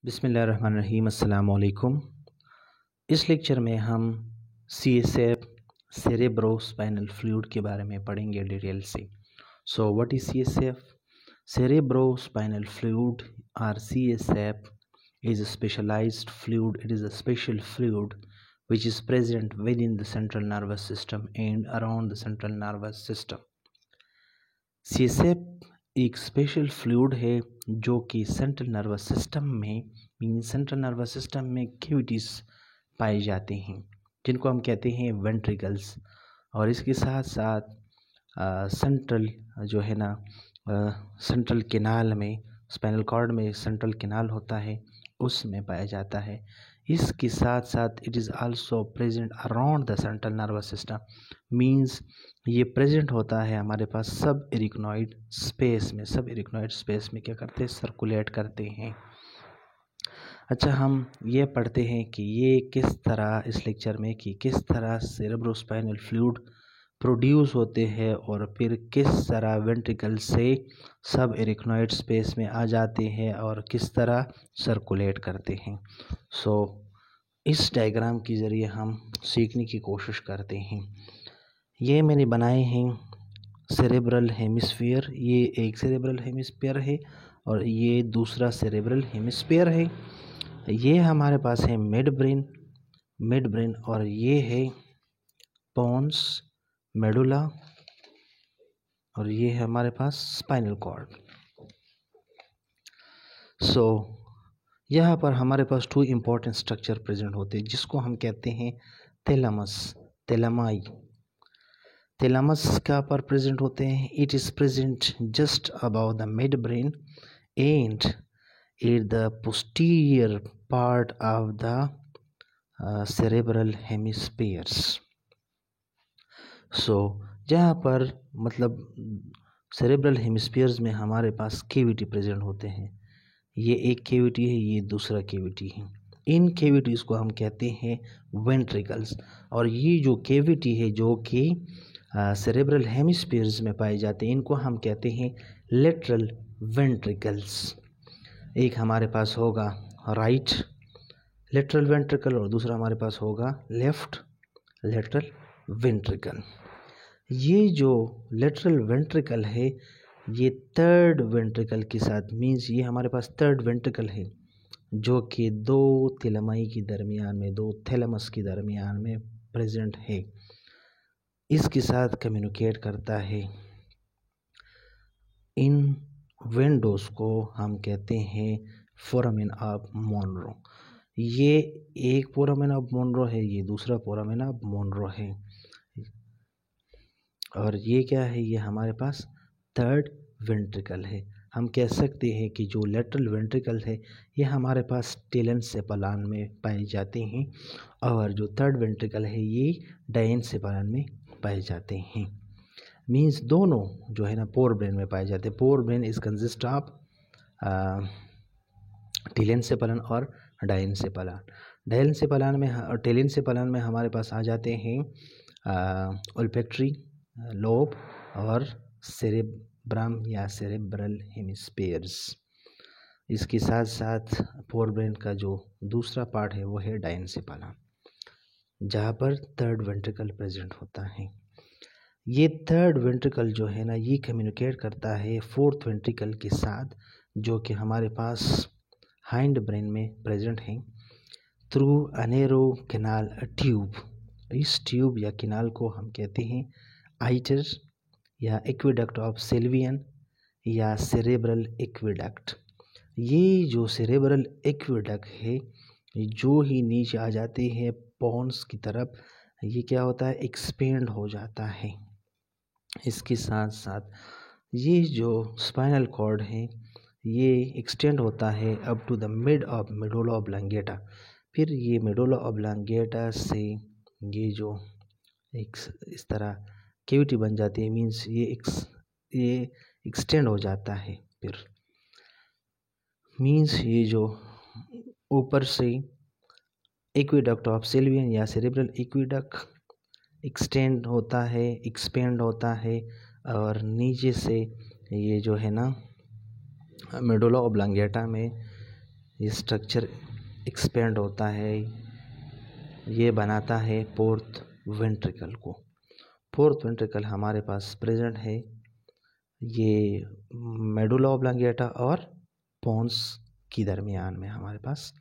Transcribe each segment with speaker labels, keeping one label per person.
Speaker 1: बिस्मिल्लाहिर्रहमानिर्रहीम अस्सलाम वालेकुम। इस लेक्चर में हम CSF सेरेब्रोस्पाइनल फ्लूइड के बारे में पढ़ेंगे डिटेल से। So what is CSF? Cerebrospinal fluid or CSF is a specialized fluid. It is a special fluid which is present within the central nervous system and around the central nervous system. CSF एक special fluid है जो कि central nervous system में cavities पाए जाते हैं जिनको हम कहते हैं वेंट्रिकल्स। और इसके साथ साथ सेंट्रल जो है ना सेंट्रल कैनाल में, स्पाइनल कॉर्ड में सेंट्रल कैनाल होता है उसमें पाया जाता है। इसके साथ साथ it is also present around the central nervous system, means ये प्रेजेंट होता है हमारे पास सब इरिक्नॉइड स्पेस में क्या करते हैं, सर्कुलेट करते हैं। अच्छा, हम ये पढ़ते हैं कि ये किस तरह इस लेक्चर में कि किस तरह सेरेब्रोस्पाइनल फ्लूइड प्रोड्यूस होते हैं और फिर किस तरह वेंट्रिकल से सब इरिक्नॉइड स्पेस में आ जाते हैं और किस तरह सर्कुलेट करते हैं। सो इस डायग्राम के ज़रिए हम सीखने की कोशिश करते हैं। ये मैंने बनाए हैं सेरेब्रल हेमिस्फीयर, ये एक सेरेब्रल हेमिस्फीयर है और ये दूसरा सेरेब्रल हेमिस्फीयर है। ये हमारे पास है मिड ब्रेन और ये है पोन्स मेडुला और ये है हमारे पास स्पाइनल कॉर्ड। सो यहाँ पर हमारे पास टू इम्पोर्टेंट स्ट्रक्चर प्रेजेंट होते हैं जिसको हम कहते हैं थैलेमस का पर प्रेजेंट होते हैं। It is present just about the mid brain and at the posterior part of the cerebral hemispheres. So जहाँ पर मतलब सेरेब्रल हेमिस्फीयर्स में हमारे पास कैविटी प्रेजेंट होते हैं। ये एक कैविटी है, ये दूसरा कैविटी है। इन कैविटीज़ को हम कहते हैं वेंट्रिकल्स। और ये जो कैविटी है जो कि सेरेब्रल हेमिस्फीयर्स में पाए जाते हैं इनको हम कहते हैं लेटरल वेंट्रिकल्स। एक हमारे पास होगा राइट लेटरल वेंट्रिकल और दूसरा हमारे पास होगा लेफ्ट लेटरल वेंट्रिकल। ये जो लेटरल वेंट्रिकल है ये थर्ड वेंट्रिकल के साथ, मींस ये हमारे पास थर्ड वेंट्रिकल है जो कि दो थैलेमस के दरमियान में प्रेजेंट है। इसके साथ कम्युनिकेट करता है। इन विंडोज को हम कहते हैं फोरामेन ऑफ मोनरो। ये एक फोरामेन ऑफ मोनरो है, ये दूसरा फोरामेन ऑफ मोनरो है। और ये क्या है, ये हमारे पास थर्ड वेंट्रिकल है। हम कह सकते हैं कि जो लेटरल वेंट्रिकल है ये हमारे पास टेलेनसेफालन में पाए जाते हैं और जो थर्ड वेंट्रिकल है ये डायनसेफालन में पाए जाते हैं। मींस दोनों जो है ना पोर ब्रेन में पाए जाते हैं। पोर ब्रेन इज कंसिस्ट ऑफ टेलेनसेफालन और टेलेनसेफालन में हमारे पास आ जाते हैं ओल्फैक्टरी लोब और सेरेब्रम या सेरेब्रल हेमिस्फीयर्स। इसके साथ साथ फोर ब्रेन का जो दूसरा पार्ट है वो है डायनसेफालन जहाँ पर थर्ड वेंट्रिकल प्रेजेंट होता है। ये थर्ड वेंट्रिकल जो है ना ये कम्युनिकेट करता है फोर्थ वेंट्रिकल के साथ जो कि हमारे पास हाइंड ब्रेन में प्रेजेंट है थ्रू अनेरो कैनाल ट्यूब। इस ट्यूब या कैनाल को हम कहते हैं आइटर या एक्वेडक्ट ऑफ सिल्वियन या सेरेब्रल एक्वेडक्ट। ये जो सेरेब्रल एक्वेडक्ट है जो ही नीचे आ जाते हैं पोन्स की तरफ, ये क्या होता है, एक्सपेंड हो जाता है। इसके साथ साथ ये जो स्पाइनल कॉर्ड है ये एक्सटेंड होता है up to the mid of medulla oblongata. फिर ये मेडुला ऑब्लांगेटा से ये जो एक इस तरह कैविटी बन जाती है, मींस ये एक्सटेंड हो जाता है। फिर मींस ये जो ऊपर से एक्वेडक्ट ऑफ सिल्वियन या सेरेब्रल एक्वेडक्ट एक्सटेंड होता है, एक्सपेंड होता है और नीचे से ये जो है ना मेडुला ऑब्लांगेटा में ये स्ट्रक्चर एक्सपेंड होता है, ये बनाता है फोर्थ वेंट्रिकल को। फोर्थ वेंट्रिकल हमारे पास प्रेजेंट है, ये मेडुला ऑब्लांगेटा और पोन्स की दरमियान में हमारे पास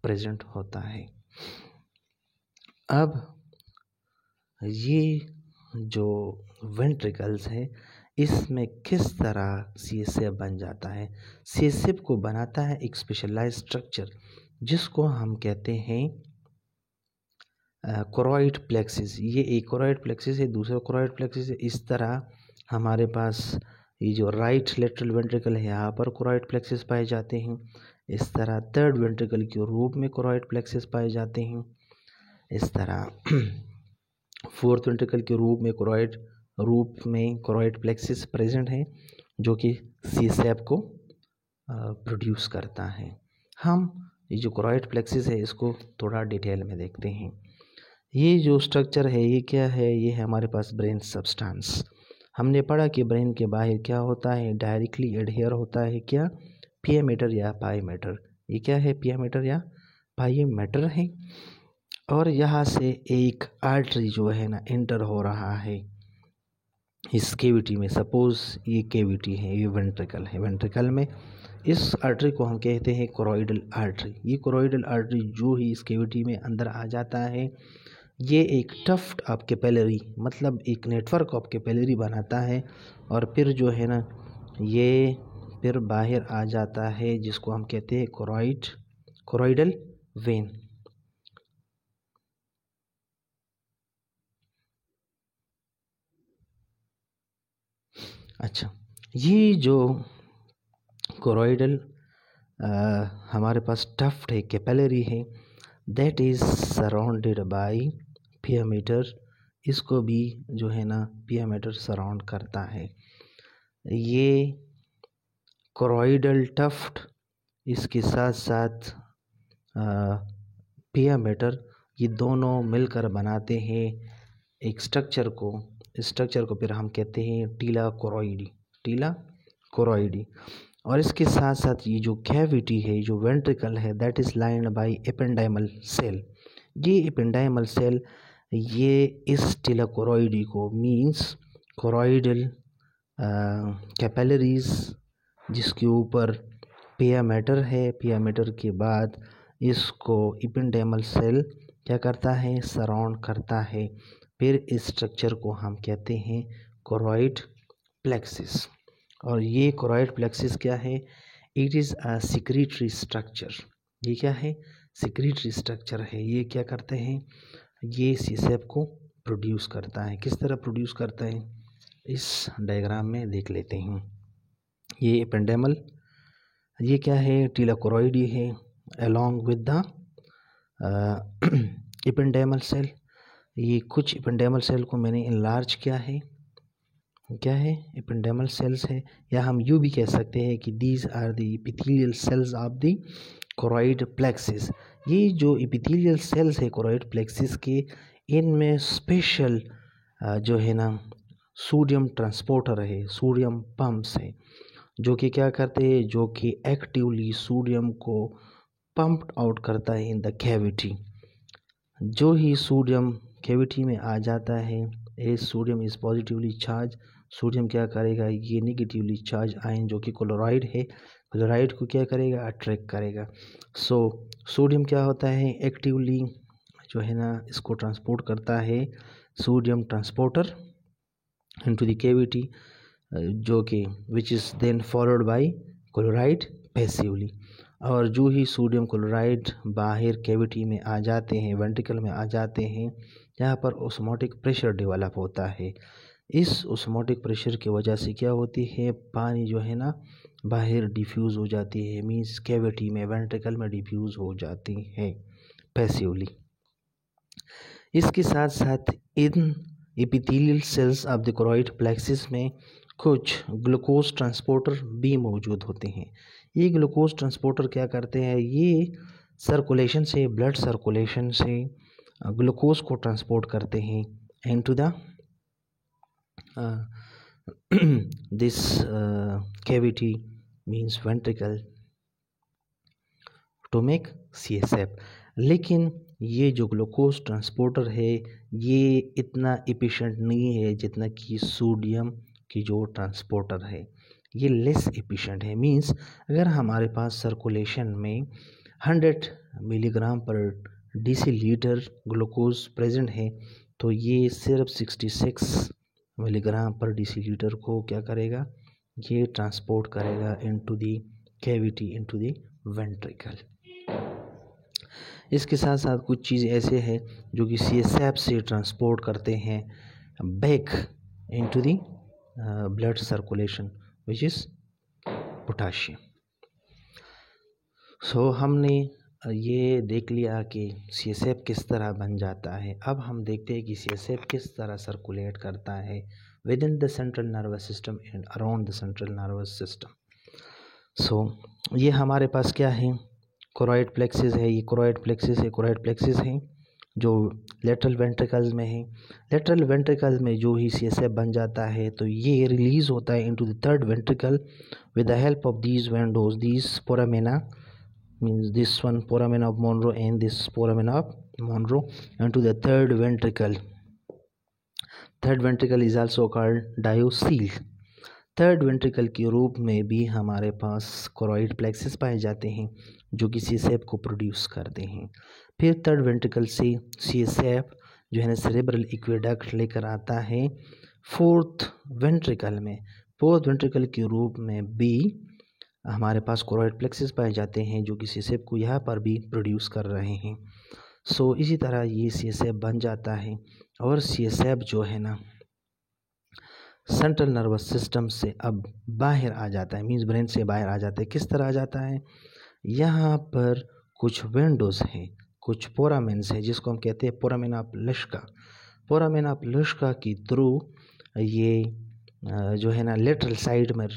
Speaker 1: प्रेजेंट होता है। अब ये जो वेंट्रिकल्स है इसमें किस तरह सीएसएफ बन जाता है। सीएसएफ को बनाता है एक स्पेशलाइज्ड स्ट्रक्चर जिसको हम कहते हैं कोरॉइड प्लेक्सिस। ये एक कोरॉइड प्लेक्सिस है, दूसरा कोरॉइड प्लेक्सिस है। इस तरह हमारे पास ये जो राइट लेटरल वेंट्रिकल है यहाँ पर कोरॉइड प्लेक्सिस पाए जाते हैं। इस तरह थर्ड वेंट्रिकल के रूप में कोरॉइड प्लेक्सिस पाए जाते हैं। इस तरह फोर्थ वेंट्रिकल के रूप में कोरॉइड प्लेक्सिस प्रेजेंट है जो कि सीएसएफ को प्रोड्यूस करता है। हम ये जो कोरॉइड प्लेक्सिस है इसको थोड़ा डिटेल में देखते हैं। ये जो स्ट्रक्चर है ये क्या है, ये है हमारे पास ब्रेन सब्सटेंस। हमने पढ़ा कि ब्रेन के बाहर क्या होता है, डायरेक्टली एडहेयर होता है क्या, पिया मैटर या पाई मैटर। ये क्या है, पिया मैटर या पाई मैटर है। और यहाँ से एक आर्टरी जो है ना एंटर हो रहा है इस केविटी में। सपोज ये केविटी है, ये वेंट्रिकल है, वेंट्रिकल में इस आर्टरी को हम कहते हैं कोरोइडल आर्टरी। ये कोरोइडल आर्टरी जो ही इस केविटी में अंदर आ जाता है ये एक टफ्ट ऑफ कैपिलरी मतलब एक नेटवर्क ऑफ कैपिलरी बनाता है और फिर जो है ना ये फिर बाहर आ जाता है जिसको हम कहते हैं कोरोइडल वेन। अच्छा, ये जो कोरोइडल हमारे पास टफ्ट है, कैपिलरी है, दैट इज़ सराउंडेड बाय पिया मैटर। इसको भी जो है ना पिया मैटर सराउंड करता है। ये कोरोइडल टफ्ट इसके साथ साथ पिया मैटर ये दोनों मिलकर बनाते हैं एक स्ट्रक्चर को। इस स्ट्रक्चर को फिर हम कहते हैं टीला कोरोइडी। और इसके साथ साथ ये जो कैविटी है, जो वेंट्रिकल है, that is lined by ependymal cell. ये एपेंडाइमल सेल ये इस टीला कोरोइडी को मीन्स कोरोइडल कैपिलरीज जिसके ऊपर पिया मैटर है, पिया मैटर के बाद इसको एपेंडाइमल सेल क्या करता है, सराउंड करता है। फिर इस स्ट्रक्चर को हम कहते हैं कोरॉइड प्लेक्सिस। और ये कोरॉइड प्लेक्सिस क्या है, it is a secretory structure. ये क्या है, सिक्रीटरी स्ट्रक्चर है। ये क्या करते हैं, ये सीएसएफ को प्रोड्यूस करता है। किस तरह प्रोड्यूस करता है इस डायग्राम में देख लेते हैं। ये एपेंडाइमल, ये क्या है, टीला कोरोइडी है along with the ependymal cell. ये कुछ एपेंडाइमल सेल को मैंने इनलार्ज किया है, क्या है, एपेंडाइमल सेल्स है। या हम यूँ भी कह सकते हैं कि these are the epithelial cells of the choroid plexus. ये जो एपिथेलियल सेल्स है कोरॉइड प्लेक्सिस के, इनमें स्पेशल जो है ना सोडियम ट्रांसपोर्टर है, सोडियम पंप्स है जो कि क्या करते हैं, जो कि एक्टिवली सोडियम को पंप्ड आउट करता है इन द कैविटी। जो ही सोडियम कैविटी में आ जाता है, ए sodium is positively charge, sodium क्या करेगा, ये नेगेटिवली चार्ज आयन जो कि क्लोराइड है, क्लोराइड को क्या करेगा, अट्रैक्ट करेगा। सो सोडियम क्या होता है, एक्टिवली जो है ना इसको ट्रांसपोर्ट करता है, sodium transporter into the cavity, जो कि which is then followed by chloride passively. और जो ही सोडियम क्लोराइड बाहर कैविटी में आ जाते हैं, वेंट्रिकल में आ जाते हैं, यहाँ पर ओस्मोटिक प्रेशर डेवलप होता है। इस ओस्मोटिक प्रेशर की वजह से क्या होती है, पानी जो है ना बाहर डिफ्यूज़ हो जाती है, मीन्स कैविटी में वेंट्रिकल में डिफ्यूज़ हो जाती है पैसिवली। इसके साथ साथ इन epithelial cells of the choroid plexus में कुछ ग्लूकोज ट्रांसपोर्टर भी मौजूद होते हैं। ये ग्लूकोज ट्रांसपोर्टर क्या करते हैं, ये सर्कुलेशन से, ब्लड सर्कुलेशन से ग्लूकोज को ट्रांसपोर्ट करते हैं into the this cavity means ventricle to make CSF। लेकिन ये जो ग्लूकोज ट्रांसपोर्टर है ये इतना एफिशिएंट नहीं है जितना कि सोडियम की जो ट्रांसपोर्टर है, ये लेस एफिशिएंट है। मींस अगर हमारे पास सर्कुलेशन में 100 मिलीग्राम पर डेसीलीटर ग्लूकोज प्रेजेंट है तो ये सिर्फ 66 मिलीग्राम पर डेसीलीटर को क्या करेगा, ये ट्रांसपोर्ट करेगा into the cavity, into the ventricle. इसके साथ साथ कुछ चीज़ ऐसे हैं जो कि CSF से ट्रांसपोर्ट करते हैं back into the blood circulation which is potassium. So हमने ये देख लिया कि CSF किस तरह बन जाता है। अब हम देखते हैं कि CSF किस तरह सर्कुलेट करता है within the central nervous system and around the central nervous system. So ये हमारे पास क्या है, कोरॉइड प्लेक्सिस है। ये कोरॉइड प्लेक्सिस है जो लेटरल वेंट्रिकल्स में है। लेटरल वेंट्रिकल्स में जो ही CSF बन जाता है तो ये रिलीज होता है into the third ventricle with the help of these windows, these foramina, means this one foramen of Monro and this foramen of Monro, and to the third ventricle. Third ventricle is also called diocele. Third ventricle के रूप में भी हमारे पास choroid plexus पाए जाते हैं जो कि CSF को प्रोड्यूस करते हैं। फिर थर्ड वेंट्रिकल से CSF जो है ना सेरेब्रल एक्वेडक्ट लेकर आता है फोर्थ वेंट्रिकल में। फोर्थ वेंट्रिकल के रूप में भी हमारे पास कोरॉइड प्लेक्सिस पाए जाते हैं जो कि CSF को यहाँ पर भी प्रोड्यूस कर रहे हैं। सो इसी तरह ये CSF बन जाता है और CSF जो है ना सेंट्रल नर्वस सिस्टम से अब बाहर आ जाता है, मीन्स ब्रेन से बाहर आ जाता है। किस तरह आ जाता है, यहाँ पर कुछ विंडोज़ हैं, कुछ फोरामेन्स हैं जिसको हम कहते हैं फोरामेन ऑफ लश्का। फोरामेन ऑफ लश्का की थ्रू ये जो है ना लेटरल साइड में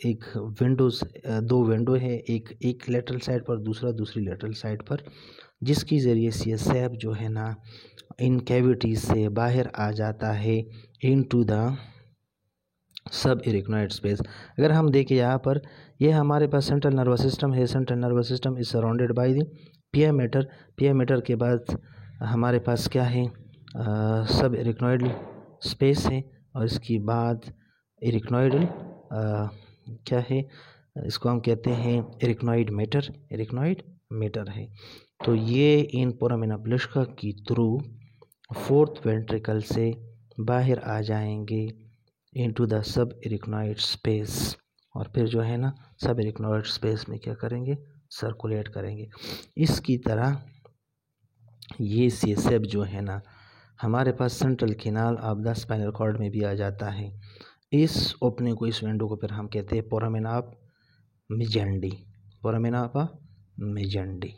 Speaker 1: एक विंडोज, दो विंडो है, एक लेटरल साइड पर, दूसरा दूसरी लेटरल साइड पर, जिसके ज़रिए CSF जो है ना इन कैविटीज से बाहर आ जाता है इनटू द सब इरिक्नॉइड स्पेस। अगर हम देखें यहाँ पर, ये हमारे पास सेंट्रल नर्वस सिस्टम है। Central nervous system is surrounded by the पिया मैटर। पिया मैटर के बाद हमारे पास क्या है, सब इरिक्नॉइडल स्पेस है और इसके बाद इरिक्नॉइडल क्या है, इसको हम कहते हैं इरिक्नॉइड मैटर है। तो ये इन फोरामेन ऑफ लश्का की थ्रू फोर्थ वेंट्रिकल से बाहर आ जाएंगे इनटू द सब इरिक्नॉइड स्पेस और फिर जो है ना सब इरिक्नॉइड स्पेस में क्या करेंगे, सर्कुलेट करेंगे। इसकी तरह ये CSF जो है ना हमारे पास central canal of the spinal cord में भी आ जाता है। इस ओपनिंग को, इस विंडो को फिर हम कहते हैं फोरामेन ऑफ मेजेंडी, फोरामेन ऑफ मेजेंडी।